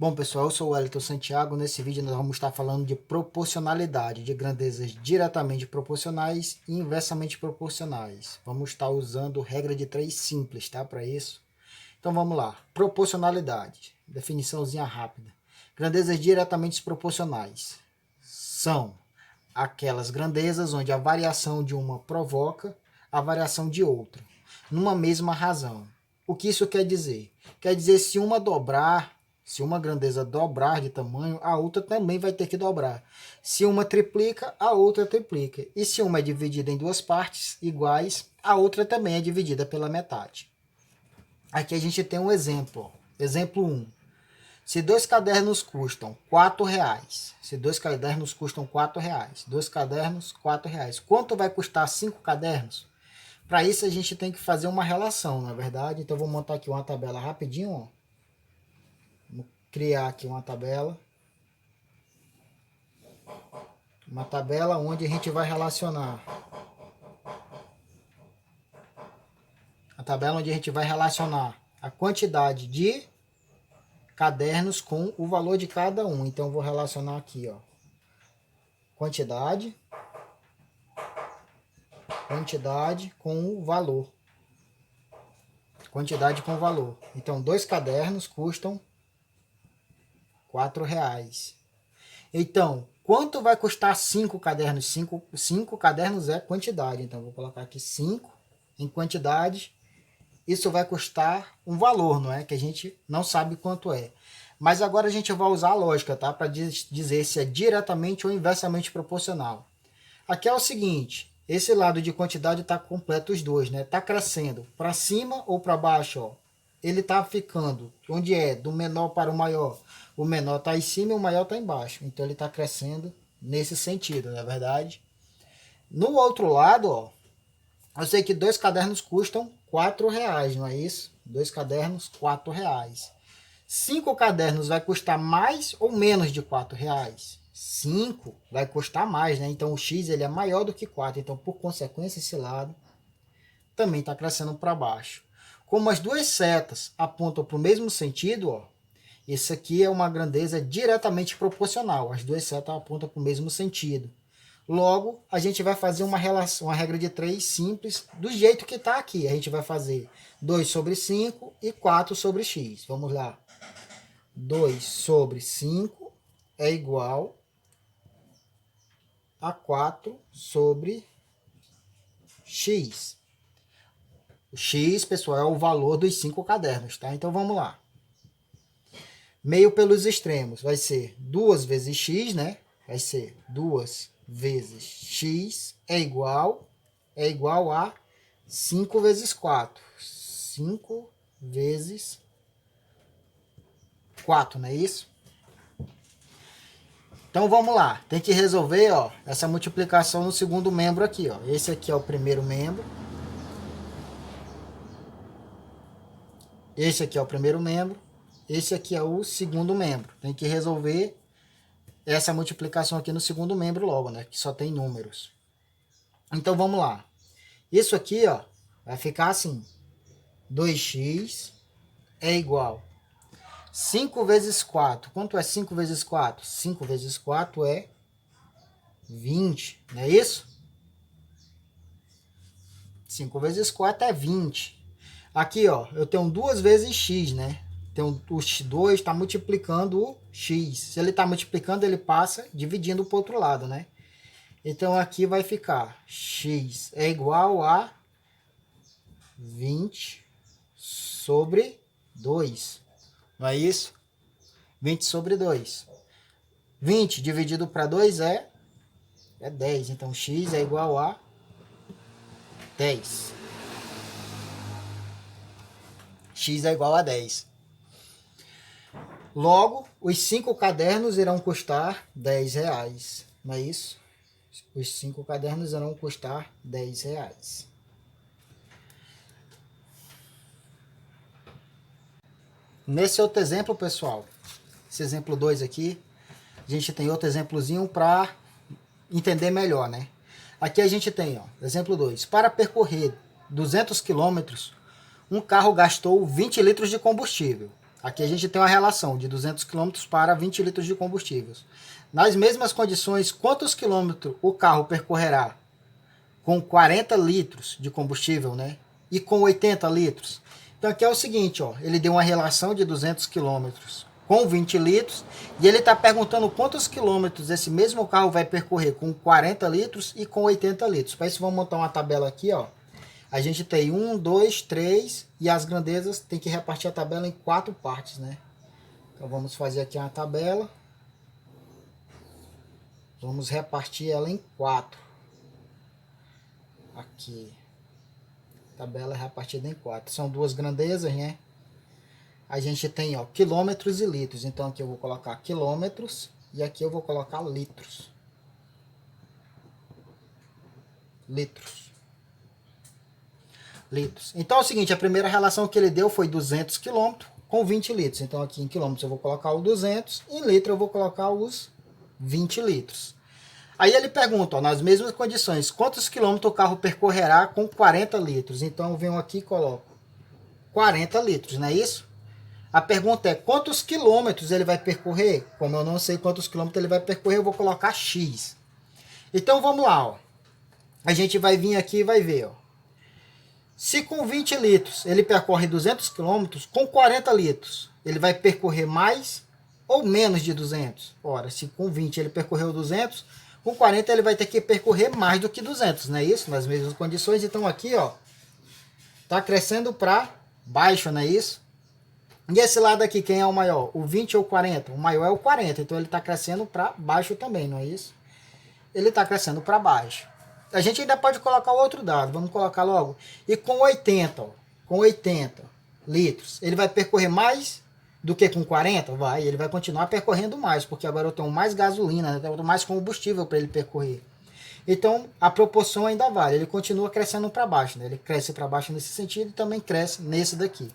Bom pessoal, eu sou o Wellington Santiago. Nesse vídeo nós vamos estar falando de proporcionalidade, de grandezas diretamente proporcionais e inversamente proporcionais. Vamos estar usando regra de 3 simples, tá? Para isso. Então vamos lá. Proporcionalidade, definiçãozinha rápida. Grandezas diretamente proporcionais são aquelas grandezas onde a variação de uma provoca a variação de outra, numa mesma razão. O que isso quer dizer? Quer dizer, se uma grandeza dobrar de tamanho, a outra também vai ter que dobrar. Se uma triplica, a outra triplica. E se uma é dividida em duas partes iguais, a outra também é dividida pela metade. Aqui a gente tem um exemplo. Exemplo 1. Se 2 cadernos custam R$4, se 2 cadernos custam R$4, 2 cadernos, R$4, quanto vai custar 5 cadernos? Para isso a gente tem que fazer uma relação, na verdade. Então vou montar aqui uma tabela rapidinho, ó. Vou criar aqui uma tabela. Uma tabela onde a gente vai relacionar. A tabela onde a gente vai relacionar a quantidade de cadernos com o valor de cada um. Então eu vou relacionar aqui, ó. Quantidade com o valor. Quantidade com valor. Então 2 cadernos custam R$4. Então, quanto vai custar 5 cadernos? 5 cadernos é quantidade. Então, vou colocar aqui 5 em quantidade. Isso vai custar um valor, não é? Que a gente não sabe quanto é. Mas agora a gente vai usar a lógica, tá? Para dizer se é diretamente ou inversamente proporcional. Aqui é o seguinte. Esse lado de quantidade está completo os dois, né? Está crescendo para cima ou para baixo, ó. Ele está ficando onde é do menor para o maior. O menor está em cima e o maior está embaixo. Então ele está crescendo nesse sentido, não é verdade? No outro lado, ó, eu sei que 2 cadernos custam R$4, não é isso? 2 cadernos, R$4. 5 cadernos vai custar mais ou menos de R$4? 5 vai custar mais, né? Então o X ele é maior do que 4. Então, por consequência, esse lado também está crescendo para baixo. Como as duas setas apontam para o mesmo sentido, ó, isso aqui é uma grandeza diretamente proporcional. As duas setas apontam para o mesmo sentido. Logo, a gente vai fazer uma regra de 3 simples do jeito que está aqui. A gente vai fazer 2 sobre 5 e 4 sobre x. Vamos lá. 2 sobre 5 é igual a 4 sobre x. O x, pessoal, é o valor dos 5 cadernos, tá? Então vamos lá. Meio pelos extremos vai ser 2 vezes x, né? Vai ser 2 vezes x é igual a 5 vezes 4. 5 vezes 4, não é isso? Então vamos lá, tem que resolver, ó, essa multiplicação no segundo membro aqui, ó. Esse aqui é o primeiro membro. Esse aqui é o primeiro membro. Esse aqui é o segundo membro. Tem que resolver essa multiplicação aqui no segundo membro logo, né? Que só tem números. Então vamos lá. Isso aqui, ó, vai ficar assim. 2x é igual 5 vezes 4. Quanto é 5 vezes 4? 5 vezes 4 é 20, não é isso? 5 vezes 4 é 20. Aqui, ó, eu tenho 2 vezes x, né? Então, o 2 está multiplicando o x. Se ele está multiplicando, ele passa dividindo para o outro lado, né? Então, aqui vai ficar x é igual a 20 sobre 2. Não é isso? 20 sobre 2. 20 dividido para 2 é 10. Então, x é igual a 10. X é igual a 10. Logo, os 5 cadernos irão custar R$10. Não é isso? Os 5 cadernos irão custar R$10. Nesse outro exemplo, pessoal, esse exemplo 2 aqui, a gente tem outro exemplozinho para entender melhor, né? Aqui a gente tem, ó, exemplo 2. Para percorrer 200 km, um carro gastou 20 litros de combustível. Aqui a gente tem uma relação de 200 km para 20 litros de combustível. Nas mesmas condições, quantos quilômetros o carro percorrerá com 40 litros de combustível, né? E com 80 litros? Então aqui é o seguinte, ó, ele deu uma relação de 200 quilômetros com 20 litros e ele está perguntando quantos quilômetros esse mesmo carro vai percorrer com 40 litros e com 80 litros. Para isso vamos montar uma tabela aqui, ó. A gente tem 1, 2, 3 e as grandezas tem que repartir a tabela em 4 partes, né? Então vamos fazer aqui uma tabela. Vamos repartir ela em 4. Aqui. A tabela é repartida em 4. São duas grandezas, né? A gente tem, ó, quilômetros e litros. Então aqui eu vou colocar quilômetros e aqui eu vou colocar litros. Litros. Então é o seguinte, a primeira relação que ele deu foi 200 km com 20 litros. Então aqui em quilômetros eu vou colocar o 200, em litro eu vou colocar os 20 litros. Aí ele pergunta, ó, nas mesmas condições, quantos quilômetros o carro percorrerá com 40 litros? Então eu venho aqui e coloco 40 litros, não é isso? A pergunta é, quantos quilômetros ele vai percorrer? Como eu não sei quantos quilômetros ele vai percorrer, eu vou colocar X. Então vamos lá, ó. A gente vai vir aqui e vai ver, ó. Se com 20 litros ele percorre 200 km, com 40 litros ele vai percorrer mais ou menos de 200? Ora, se com 20 ele percorreu 200, com 40 ele vai ter que percorrer mais do que 200, não é isso? Nas mesmas condições. Então aqui, ó, tá crescendo para baixo, não é isso? E esse lado aqui, quem é o maior? O 20 ou o 40? O maior é o 40, então ele está crescendo para baixo também, não é isso? Ele está crescendo para baixo. A gente ainda pode colocar o outro dado, vamos colocar logo. E com 80, ó, com 80 litros, ele vai percorrer mais do que com 40? Vai, ele vai continuar percorrendo mais, porque agora eu tenho mais gasolina, né? Eu tenho mais combustível para ele percorrer. Então, a proporção ainda vale, ele continua crescendo para baixo, né? Ele cresce para baixo nesse sentido e também cresce nesse daqui.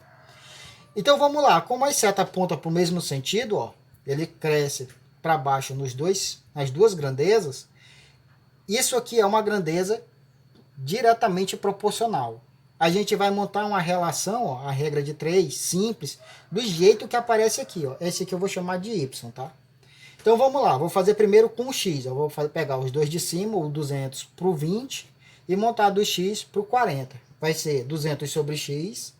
Então, vamos lá, como a seta aponta para o mesmo sentido, ó, ele cresce para baixo nas duas grandezas. Isso aqui é uma grandeza diretamente proporcional. A gente vai montar uma relação, ó, a regra de 3, simples, do jeito que aparece aqui. Ó. Esse aqui eu vou chamar de Y, tá? Então vamos lá, vou fazer primeiro com o X. Eu vou pegar os dois de cima, o 200 para o 20, e montar do X para o 40. Vai ser 200 sobre X.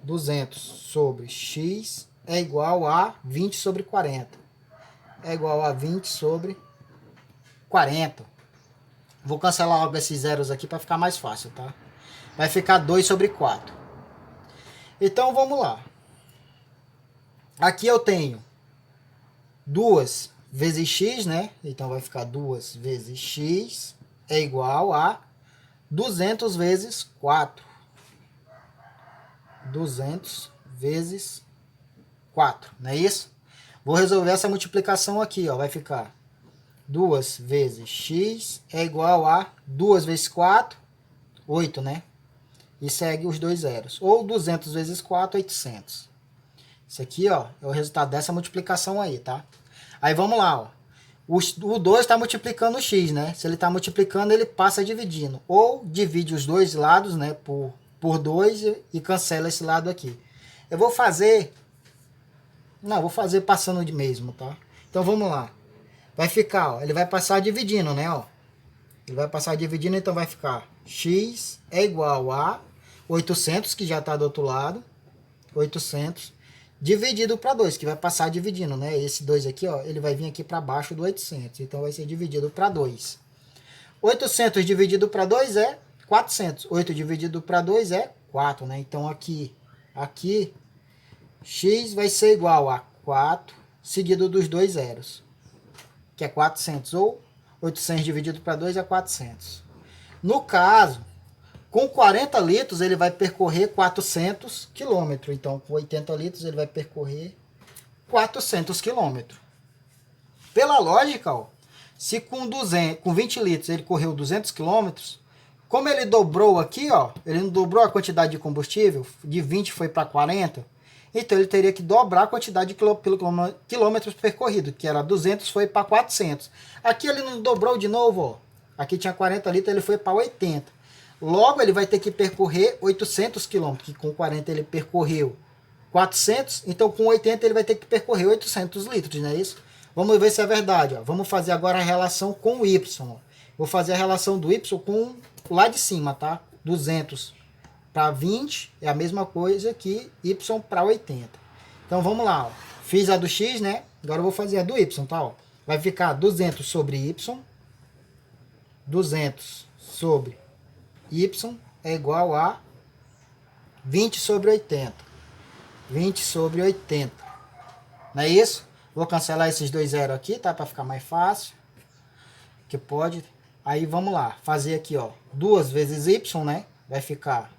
200 sobre X é igual a 20 sobre 40. É igual a 20 sobre 40. Vou cancelar logo esses zeros aqui para ficar mais fácil, tá? Vai ficar 2 sobre 4. Então vamos lá. Aqui eu tenho 2 vezes x, né? Então vai ficar 2 vezes x é igual a 200 vezes 4. 200 vezes 4, não é isso? Vou resolver essa multiplicação aqui, ó. Vai ficar 2 vezes x é igual a 2 vezes 4, 8, né? E segue os dois zeros. Ou 200 vezes 4, 800. Isso aqui, ó, é o resultado dessa multiplicação aí, tá? Aí vamos lá, ó. O 2 está multiplicando o x, né? Se ele está multiplicando, ele passa dividindo. Ou divide os dois lados, né, por 2 e cancela esse lado aqui. Eu vou fazer... Não, vou fazer passando de mesmo, tá? Então vamos lá. Vai ficar, ó, ele vai passar dividindo, né, ó. Ele vai passar dividindo, então vai ficar x é igual a 800, que já está do outro lado. 800 dividido para 2, que vai passar dividindo, né? Esse 2 aqui, ó, ele vai vir aqui para baixo do 800. Então vai ser dividido para 2. 800 dividido para 2 é 400. 8 dividido para 2 é 4, né? Então aqui, x vai ser igual a 4 seguido dos dois zeros, que é 400, ou 800 dividido para 2 é 400. No caso, com 40 litros ele vai percorrer 400 km. Então, com 80 litros ele vai percorrer 400 km. Pela lógica, ó, se com 20 litros ele correu 200 km, como ele dobrou aqui, ó, ele não dobrou a quantidade de combustível, de 20 foi para 40, então ele teria que dobrar a quantidade de quilômetros percorridos, que era 200, foi para 400. Aqui ele não dobrou de novo, ó. Aqui tinha 40 litros, ele foi para 80. Logo ele vai ter que percorrer 800 km, que com 40 ele percorreu 400, então com 80 ele vai ter que percorrer 800 litros, não é isso? Vamos ver se é verdade, ó. Vamos fazer agora a relação com o y, ó. Vou fazer a relação do y com lá de cima, tá? 200 para 20 é a mesma coisa que y para 80. Então vamos lá, ó. Fiz a do x, né? Agora eu vou fazer a do y, tá? Ó. Vai ficar 200 sobre y. 200 sobre y é igual a 20 sobre 80. 20 sobre 80. Não é isso? Vou cancelar esses dois zeros aqui, tá? Para ficar mais fácil. Que pode. Aí vamos lá. Fazer aqui, ó. 2 vezes y, né? Vai ficar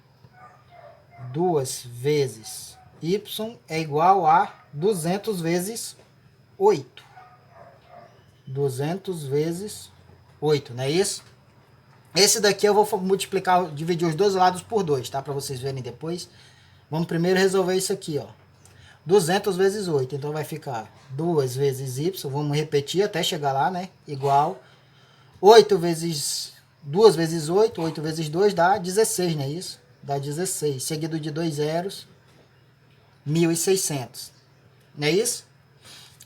2 vezes y é igual a 200 vezes 8. 200 vezes 8, não é isso? Esse daqui eu vou multiplicar, dividir os dois lados por 2, tá? Para vocês verem depois. Vamos primeiro resolver isso aqui, ó. 200 vezes 8, então vai ficar 2 vezes y, vamos repetir até chegar lá, né? Igual 8 vezes 2 vezes 8, 8 vezes 2 dá 16, não é isso? Dá 16, seguido de 2 zeros, 1.600, não é isso?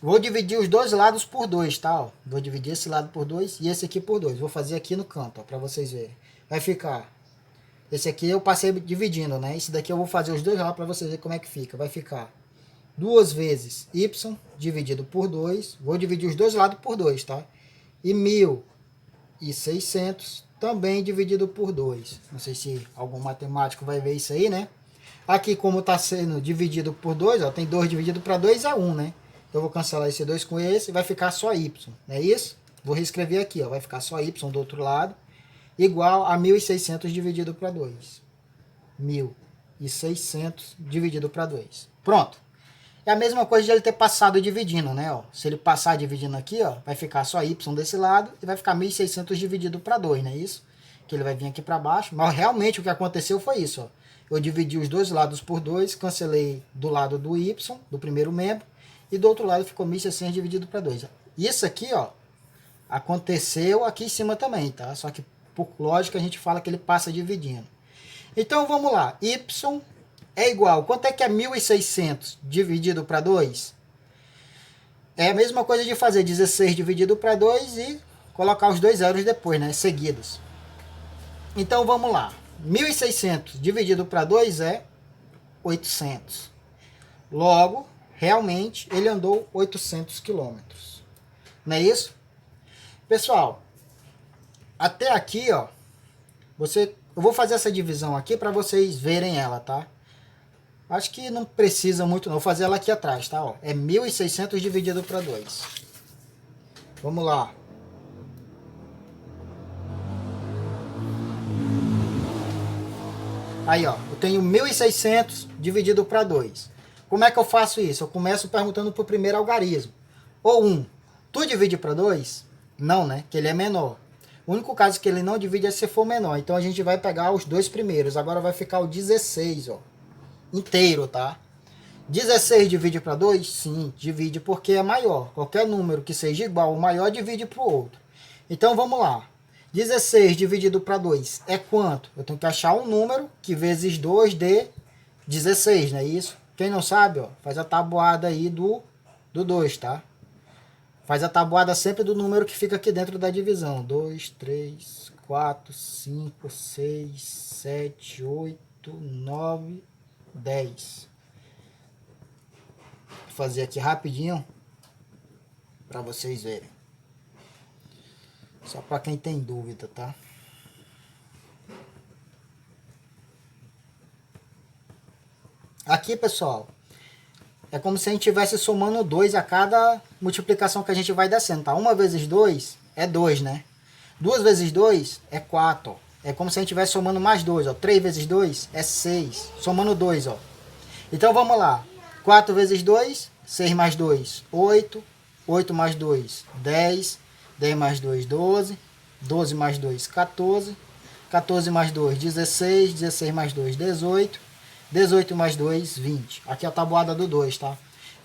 Vou dividir os dois lados por 2, tá? Ó, vou dividir esse lado por 2 e esse aqui por 2. Vou fazer aqui no canto, ó, para vocês verem. Vai ficar... Esse aqui eu passei dividindo, né? Esse daqui eu vou fazer os dois lados para vocês verem como é que fica. Vai ficar 2 vezes y dividido por 2. Vou dividir os dois lados por 2, tá? E 1.600 também dividido por 2. Não sei se algum matemático vai ver isso aí, né? Aqui, como está sendo dividido por 2, ó, tem 2 dividido para 2 é 1, né? Então, eu vou cancelar esse 2 com esse e vai ficar só y, não é isso? Vou reescrever aqui, ó, vai ficar só y do outro lado, igual a 1.600 dividido para 2. 1.600 dividido para 2. Pronto. É a mesma coisa de ele ter passado dividindo, né? Ó. Se ele passar dividindo aqui, ó, vai ficar só y desse lado e vai ficar 1.600 dividido para 2, não é isso? Que ele vai vir aqui para baixo. Mas realmente o que aconteceu foi isso, ó. Eu dividi os dois lados por 2, cancelei do lado do y, do primeiro membro, e do outro lado ficou 1.600 dividido para 2. Isso aqui, ó, aconteceu aqui em cima também, tá? Só que por lógica a gente fala que ele passa dividindo. Então vamos lá, y é igual, quanto é que é 1.600 dividido para 2? É a mesma coisa de fazer 16 dividido para 2 e colocar os dois zeros depois, né, seguidos. Então vamos lá, 1.600 dividido para 2 é 800. Logo, realmente, ele andou 800 quilômetros. Não é isso? Pessoal, até aqui, ó, eu vou fazer essa divisão aqui para vocês verem ela, tá? Acho que não precisa muito, não. Vou fazer ela aqui atrás, tá? Ó, é 1.600 dividido para 2. Vamos lá. Aí, ó, eu tenho 1.600 dividido para 2. Como é que eu faço isso? Eu começo perguntando para o primeiro algarismo. Ou 1, tu divide para 2? Não, né? Que ele é menor. O único caso que ele não divide é se for menor. Então a gente vai pegar os dois primeiros. Agora vai ficar o 16, ó. Inteiro, tá? 16 divide para 2? Sim, divide porque é maior. Qualquer número que seja igual ou maior divide para o outro. Então vamos lá. 16 dividido para 2 é quanto? Eu tenho que achar um número que vezes 2 dê 16, não é isso? Quem não sabe, ó, faz a tabuada aí do 2, tá? Faz a tabuada sempre do número que fica aqui dentro da divisão. 2, 3, 4, 5, 6, 7, 8, 9, 10. Vou fazer aqui rapidinho para vocês verem. Só para quem tem dúvida, tá? Aqui, pessoal, é como se a gente estivesse somando 2 a cada multiplicação que a gente vai descendo, tá? 1 vezes 2 é 2, né? 2 vezes 2 é 4, ó. É como se a gente estivesse somando mais 2, ó. 3 vezes 2 é 6, somando 2, ó. Então, vamos lá. 4 vezes 2, 6 mais 2, 8. 8 mais 2, 10. 10 mais 2, 12. 12 mais 2, 14. 14 mais 2, 16. 16 mais 2, 18. 18 mais 2, 20. Aqui é a tabuada do 2, tá?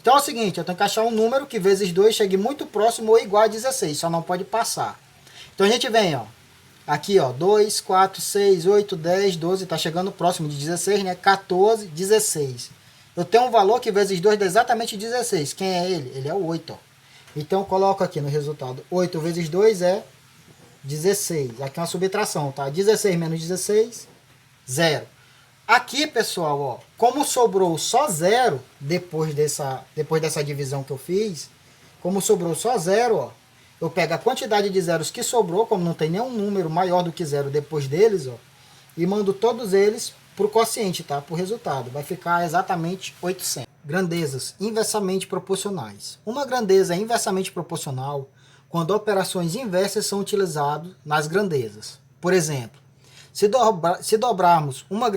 Então é o seguinte, eu tenho que achar um número que vezes 2 chegue muito próximo ou igual a 16, só não pode passar. Então a gente vem, ó. Aqui, ó, 2, 4, 6, 8, 10, 12, tá chegando próximo de 16, né? 14, 16. eu tenho um valor que vezes 2 dá exatamente 16. Quem é ele? Ele é o 8. Ó. Então eu coloco aqui no resultado 8 vezes 2 é 16. Aqui é uma subtração, tá? 16 menos 16, 0. Aqui, pessoal, ó, como sobrou só 0 depois dessa divisão que eu fiz, como sobrou só 0, ó, eu pego a quantidade de zeros que sobrou, como não tem nenhum número maior do que 0 depois deles, ó, e mando todos eles para o quociente, tá? Para o resultado. Vai ficar exatamente 800. Grandezas inversamente proporcionais. Uma grandeza é inversamente proporcional quando operações inversas são utilizadas nas grandezas. Por exemplo, se dobrarmos uma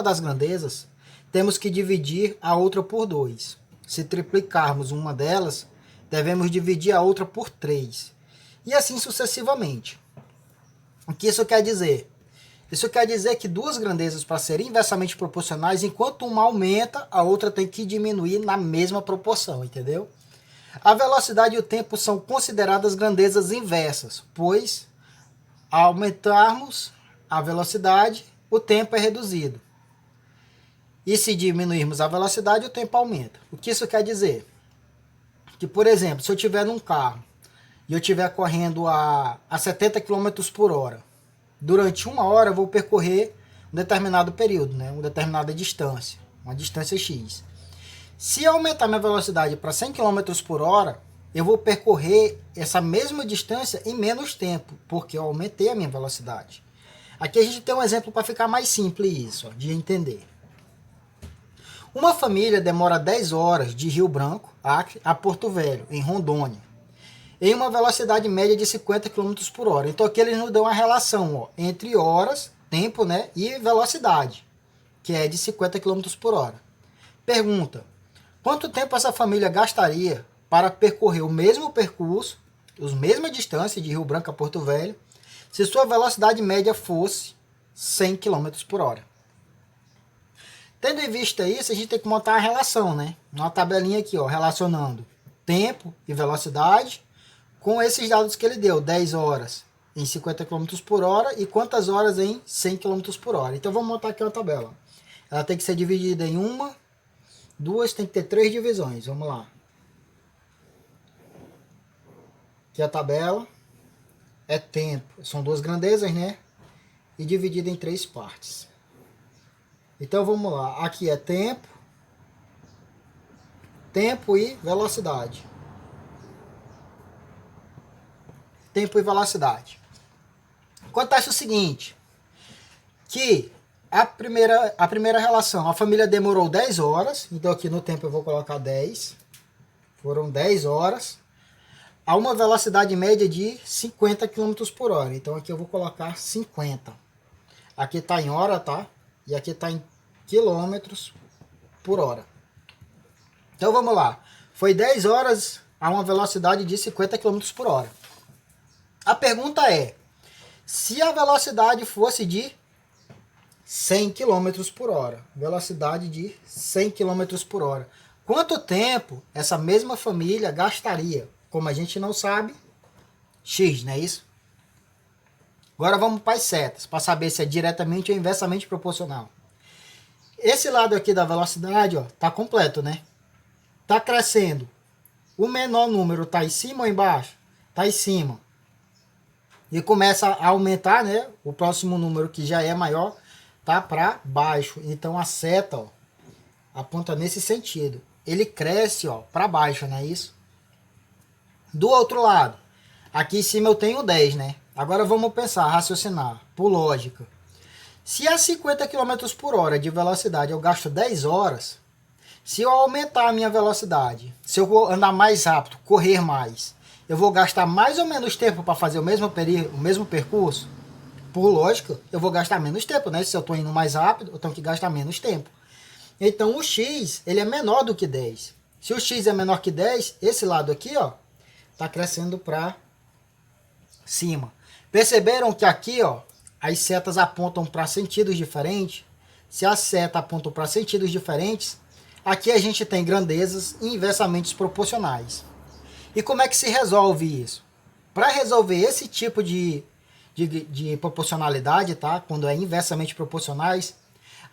das grandezas, temos que dividir a outra por 2. Se triplicarmos uma delas, devemos dividir a outra por 3. E assim sucessivamente. O que isso quer dizer? Isso quer dizer que duas grandezas, para serem inversamente proporcionais, enquanto uma aumenta, a outra tem que diminuir na mesma proporção, entendeu? A velocidade e o tempo são consideradas grandezas inversas, pois, ao aumentarmos a velocidade, o tempo é reduzido. E se diminuirmos a velocidade, o tempo aumenta. O que isso quer dizer? Que, por exemplo, se eu estiver num carro e eu estiver correndo a 70 km por hora, durante 1 hora eu vou percorrer um determinado período, né? Uma determinada distância, uma distância X. Se eu aumentar minha velocidade para 100 km por hora, eu vou percorrer essa mesma distância em menos tempo, porque eu aumentei a minha velocidade. Aqui a gente tem um exemplo para ficar mais simples isso, ó, de entender. Uma família demora 10 horas de Rio Branco, Acre, a Porto Velho, em Rondônia, em uma velocidade média de 50 km por hora. Então aqui eles nos dão uma relação, ó, entre horas, tempo, né, e velocidade, que é de 50 km por hora. Pergunta: quanto tempo essa família gastaria para percorrer o mesmo percurso, as mesmas distâncias de Rio Branco a Porto Velho, se sua velocidade média fosse 100 km por hora? Tendo em vista isso, a gente tem que montar uma relação, né? Uma tabelinha aqui, ó, relacionando tempo e velocidade com esses dados que ele deu, 10 horas em 50 km por hora e quantas horas em 100 km por hora. Então vamos montar aqui uma tabela. Ela tem que ser dividida em uma, duas, tem que ter 3 divisões. Vamos lá. Aqui a tabela é tempo. São 2 grandezas, né? E dividida em 3 partes. Então vamos lá. Aqui é tempo e velocidade. Tempo e velocidade. Acontece o seguinte, que a primeira relação, a família demorou 10 horas, então aqui no tempo eu vou colocar 10, foram 10 horas, a uma velocidade média de 50 km por hora, então aqui eu vou colocar 50. Aqui está em hora, tá? E aqui está em quilômetros por hora. Então vamos lá, foi 10 horas a uma velocidade de 50 km por hora. A pergunta é, se a velocidade fosse de 100 km por hora, velocidade de 100 km por hora, quanto tempo essa mesma família gastaria? Como a gente não sabe, X, não é isso? Agora vamos para as setas, para saber se é diretamente ou inversamente proporcional. Esse lado aqui da velocidade, ó, tá completo, né? Tá crescendo. O menor número tá em cima ou embaixo? Tá em cima. E começa a aumentar, né? O próximo número que já é maior tá para baixo. Então a seta, ó, aponta nesse sentido. Ele cresce, ó, para baixo, não é isso? Do outro lado, aqui em cima eu tenho 10, né? Agora vamos pensar, raciocinar, por lógica. Se a 50 km por hora de velocidade eu gasto 10 horas, se eu aumentar a minha velocidade, se eu vou andar mais rápido, correr mais, eu vou gastar mais ou menos tempo para fazer o mesmo percurso? Por lógica, eu vou gastar menos tempo, né? Se eu estou indo mais rápido, eu tenho que gastar menos tempo. Então o x ele é menor do que 10. Se o x é menor que 10, esse lado aqui, ó, está crescendo para cima. Perceberam que aqui, ó, as setas apontam para sentidos diferentes? Se a seta aponta para sentidos diferentes, aqui a gente tem grandezas inversamente proporcionais. E como é que se resolve isso? Para resolver esse tipo de proporcionalidade, tá? Quando é inversamente proporcionais,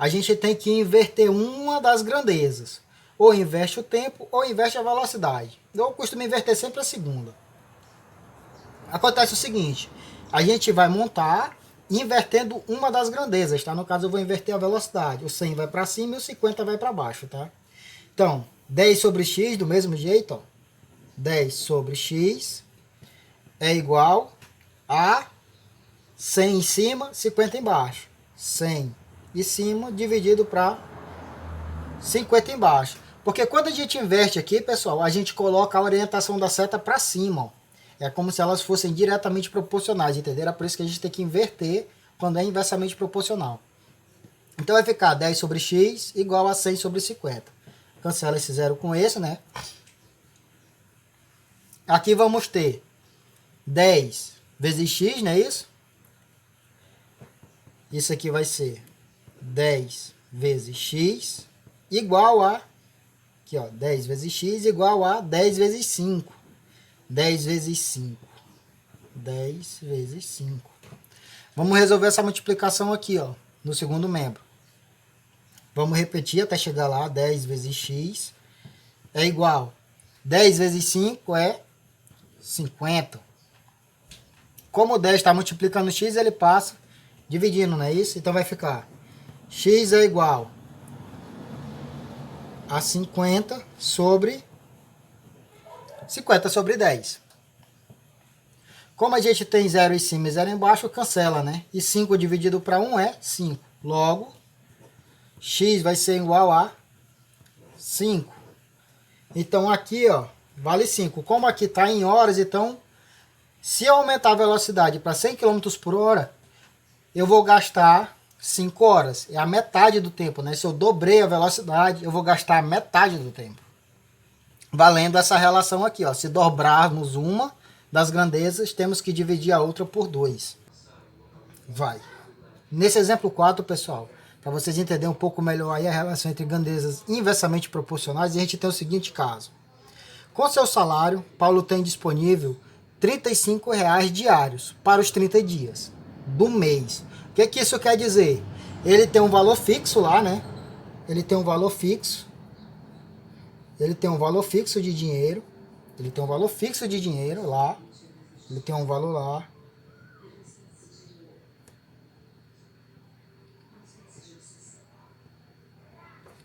a gente tem que inverter uma das grandezas. Ou inverte o tempo, ou inverte a velocidade. Eu costumo inverter sempre a segunda. Acontece o seguinte, a gente vai montar invertendo uma das grandezas, tá? No caso eu vou inverter a velocidade. O 100 vai para cima e o 50 vai para baixo, tá? Então, 10 sobre x, do mesmo jeito, ó. 10 sobre x é igual a 100 em cima, 50 embaixo. 100 em cima dividido para 50 embaixo. Porque quando a gente inverte aqui, pessoal, a gente coloca a orientação da seta para cima, ó. É como se elas fossem diretamente proporcionais, entenderam? É por isso que a gente tem que inverter quando é inversamente proporcional. Então vai ficar 10 sobre x igual a 100 sobre 50. Cancela esse zero com esse, né? Aqui vamos ter 10 vezes x, não é isso? Isso aqui vai ser 10 vezes x igual a... Aqui, ó, 10 vezes x igual a 10 vezes 5. 10 vezes 5. 10 vezes 5. Vamos resolver essa multiplicação aqui, ó, no segundo membro. Vamos repetir até chegar lá. 10 vezes x é igual. 10 vezes 5 é 50. Como o 10 está multiplicando x, ele passa dividindo, não é isso? Então vai ficar x é igual a 50 sobre 10. Como a gente tem 0 em cima e 0 embaixo, cancela, né? E 5 dividido para 1 é 5. Logo, x vai ser igual a 5. Então aqui, ó, vale 5. Como aqui está em horas, então, se eu aumentar a velocidade para 100 km por hora, eu vou gastar 5 horas. É a metade do tempo, né? Se eu dobrei a velocidade, eu vou gastar a metade do tempo. Valendo essa relação aqui, ó. Se dobrarmos uma das grandezas, temos que dividir a outra por 2. Vai. Nesse exemplo 4, pessoal, para vocês entenderem um pouco melhor aí a relação entre grandezas inversamente proporcionais, a gente tem o seguinte caso. Com seu salário, Paulo tem disponível R$ 35,00 diários para os 30 dias do mês. O que isso quer dizer? Ele tem um valor fixo lá, né? Ele tem um valor fixo. Ele tem um valor fixo de dinheiro. Ele tem um valor fixo de dinheiro lá. Ele tem um valor lá.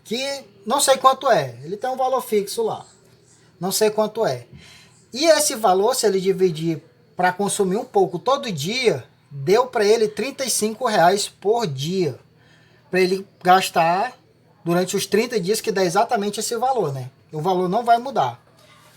Que não sei quanto é. Ele tem um valor fixo lá. Não sei quanto é. E esse valor, se ele dividir para consumir um pouco todo dia, deu para ele R$ 35,00 por dia. Para ele gastar durante os 30 dias, que dá exatamente esse valor, né? O valor não vai mudar.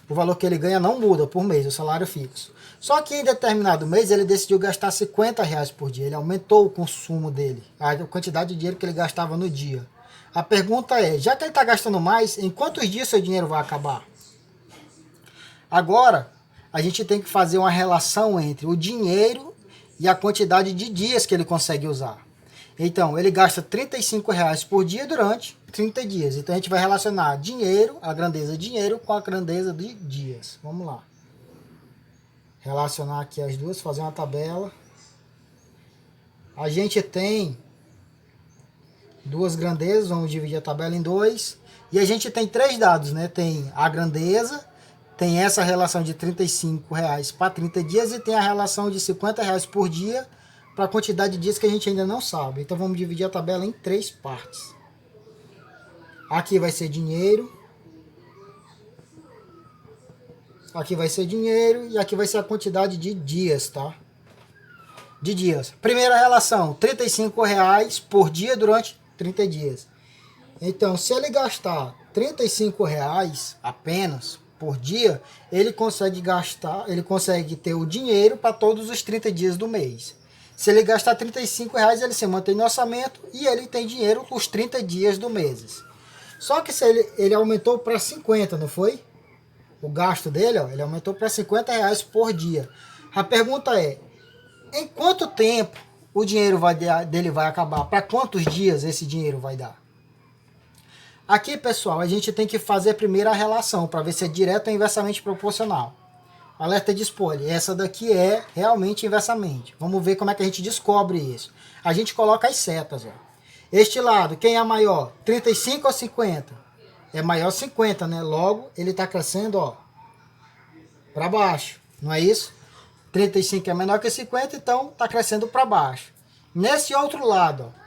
O valor que ele ganha não muda por mês, o salário fixo. Só que em determinado mês ele decidiu gastar R$ 50,00 por dia. Ele aumentou o consumo dele, a quantidade de dinheiro que ele gastava no dia. A pergunta é, já que ele está gastando mais, em quantos dias seu dinheiro vai acabar? Agora, a gente tem que fazer uma relação entre o dinheiro e a quantidade de dias que ele consegue usar. Então, ele gasta R$ 35,00 por dia durante 30 dias. Então, a gente vai relacionar dinheiro, a grandeza de dinheiro, com a grandeza de dias. Vamos lá. Relacionar aqui as duas, fazer uma tabela. A gente tem duas grandezas, vamos dividir a tabela em 2. E a gente tem 3 dados, né? Tem a grandeza, tem essa relação de R$ 35,00 para 30 dias e tem a relação de R$ 50,00 por dia para a quantidade de dias que a gente ainda não sabe. Então vamos dividir a tabela em 3 partes. Aqui vai ser dinheiro. Aqui vai ser dinheiro e aqui vai ser a quantidade de dias, tá? De dias. Primeira relação, R$ 35,00 por dia durante 30 dias. Então, se ele gastar R$ 35,00 apenas por dia, ele consegue gastar, ele consegue ter o dinheiro para todos os 30 dias do mês. Se ele gastar R$ 35,00, ele se mantém no orçamento e ele tem dinheiro os 30 dias do mês. Só que se ele aumentou para 50, não foi? O gasto dele, ó, ele aumentou para R$ 50,00 por dia. A pergunta é, em quanto tempo o dinheiro dele vai acabar? Para quantos dias esse dinheiro vai dar? Aqui, pessoal, a gente tem que fazer primeiro a relação para ver se é direto ou inversamente proporcional. Alerta de spoiler, essa daqui é realmente inversamente. Vamos ver como é que a gente descobre isso. A gente coloca as setas, ó. Este lado, quem é maior? 35 ou 50? É maior 50, né? Logo, ele está crescendo, ó, para baixo. Não é isso? 35 é menor que 50, então está crescendo para baixo. Nesse outro lado, ó,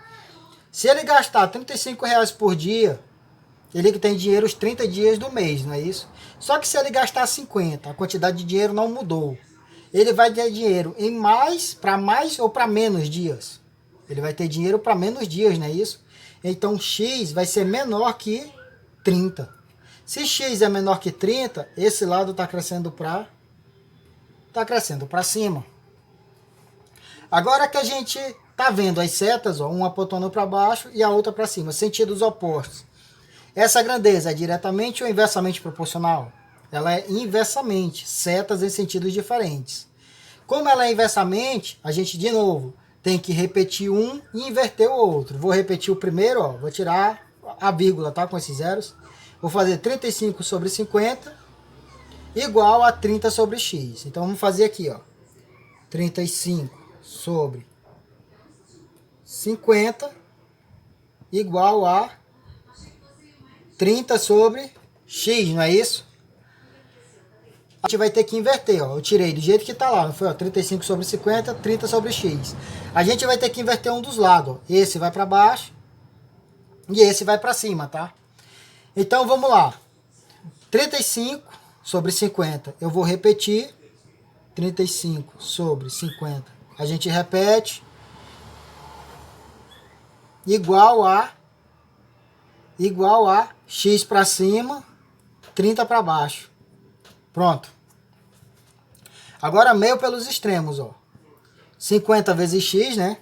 se ele gastar R$ 35 por dia, ele que tem dinheiro os 30 dias do mês, não é isso? Só que se ele gastar 50, a quantidade de dinheiro não mudou. Ele vai ter dinheiro em para mais ou para menos dias. Ele vai ter dinheiro para menos dias, não é isso? Então X vai ser menor que 30. Se X é menor que 30, esse lado está crescendo para cima. Agora que a gente está vendo as setas, ó, uma apontando para baixo e a outra para cima, sentidos opostos. Essa grandeza é diretamente ou inversamente proporcional? Ela é inversamente, setas em sentidos diferentes. Como ela é inversamente, a gente, de novo, tem que repetir um e inverter o outro. Vou repetir o primeiro, ó, vou tirar a vírgula, tá, com esses zeros. Vou fazer 35 sobre 50 igual a 30 sobre x. Então, vamos fazer aqui, ó, 35 sobre 50 igual a 30 sobre x, não é isso? A gente vai ter que inverter, ó. Eu tirei do jeito que tá lá, não foi? Ó, 35 sobre 50, 30 sobre x. A gente vai ter que inverter um dos lados, ó. Esse vai para baixo e esse vai para cima, tá? Então vamos lá. 35 sobre 50. Eu vou repetir. 35 sobre 50. A gente repete. Igual a x para cima, 30 para baixo. Pronto. Agora meio pelos extremos, ó. 50 vezes x, né?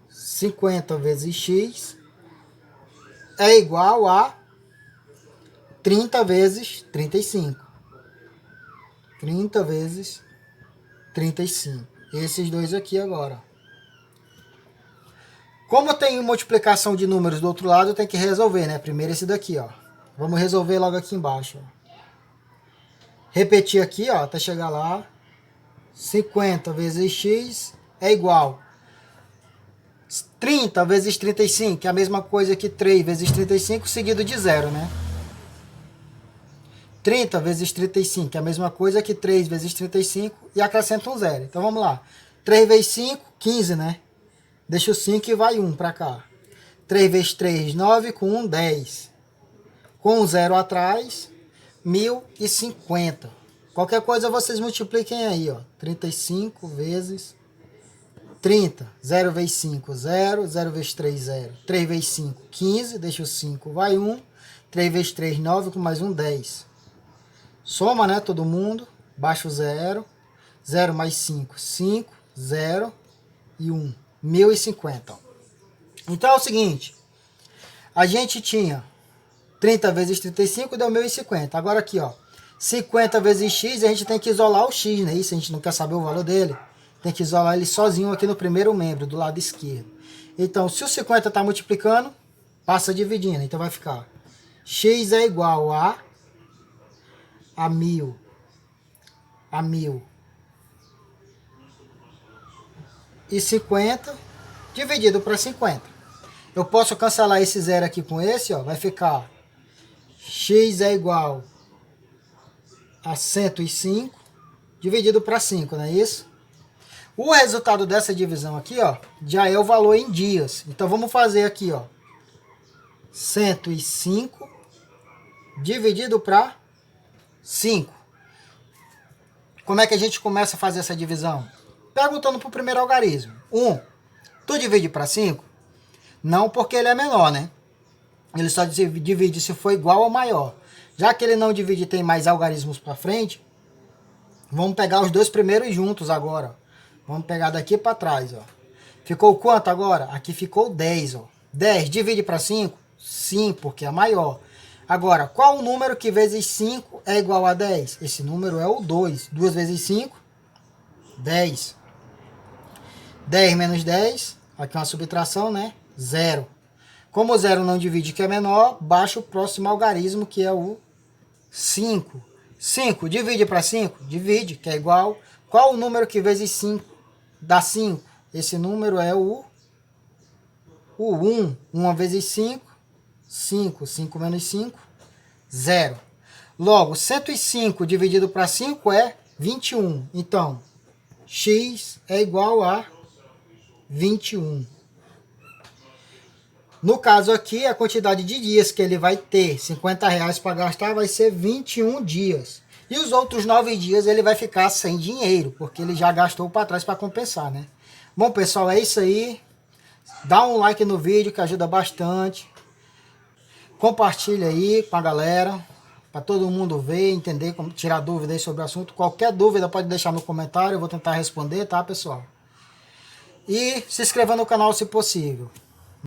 50 vezes x é igual a 30 vezes 35. 30 vezes 35. Esses dois aqui agora. Como tem multiplicação de números do outro lado, tem que resolver, né? Primeiro esse daqui, ó. Vamos resolver logo aqui embaixo, ó. Repetir aqui, ó, até chegar lá. 50 vezes x é igual 30 vezes 35, que é a mesma coisa que 3 vezes 35 seguido de zero, né? 30 vezes 35, que é a mesma coisa que 3 vezes 35 e acrescenta um zero. Então vamos lá. 3 vezes 5, 15, né? Deixa o 5 e vai 1 para cá. 3 vezes 3, 9, com 1, 10. Com um zero atrás, 1050. Qualquer coisa vocês multipliquem aí, ó. 35 vezes 30. 0 vezes 5, 0. 0 vezes 3, 0. 3 vezes 5, 15. Deixa o 5, vai 1. 3 vezes 3, 9, com mais 1, 10. Soma, né, todo mundo. Baixa o 0. 0 mais 5, 5. 0 e 1. 1050. Então é o seguinte. A gente tinha 30 vezes 35 deu 1050. Agora aqui, ó. 50 vezes x, a gente tem que isolar o x, né? Isso, a gente não quer saber o valor dele. Tem que isolar ele sozinho aqui no primeiro membro, do lado esquerdo. Então, se o 50 está multiplicando, passa dividindo. Então vai ficar x é igual a 1000 e 50 dividido para 50. Eu posso cancelar esse zero aqui com esse, ó. Vai ficar x é igual a 105 dividido para 5, não é isso? O resultado dessa divisão aqui, ó, já é o valor em dias. Então vamos fazer aqui, ó, 105 dividido para 5. Como é que a gente começa a fazer essa divisão? Perguntando para o primeiro algarismo. 1. Tu divide para 5? Não, porque ele é menor, né? Ele só divide se for igual ou maior. Já que ele não divide e tem mais algarismos para frente, vamos pegar os dois primeiros juntos agora. Vamos pegar daqui para trás, ó. Ficou quanto agora? Aqui ficou 10, ó. 10 divide para 5? Sim, porque é maior. Agora, qual o número que vezes 5 é igual a 10? Esse número é o 2. 2 vezes 5? 10. 10 menos 10, aqui uma subtração, né? 0. Como o 0 não divide, que é menor, baixa o próximo algarismo, que é o 5. 5 divide para 5? Divide, que é igual. Qual o número que vezes 5 dá 5? Esse número é o O 1 vezes 5, 5. 5 menos 5, 0. Logo, 105 dividido para 5 é 21. Então, x é igual a 21. No caso aqui, a quantidade de dias que ele vai ter, R$50 para gastar, vai ser 21 dias. E os outros 9 dias ele vai ficar sem dinheiro, porque ele já gastou para trás para compensar, né? Bom, pessoal, é isso aí. Dá um like no vídeo que ajuda bastante. Compartilha aí com a galera, para todo mundo ver, entender, tirar dúvida aí sobre o assunto. Qualquer dúvida pode deixar no comentário, eu vou tentar responder, tá, pessoal? E se inscreva no canal se possível.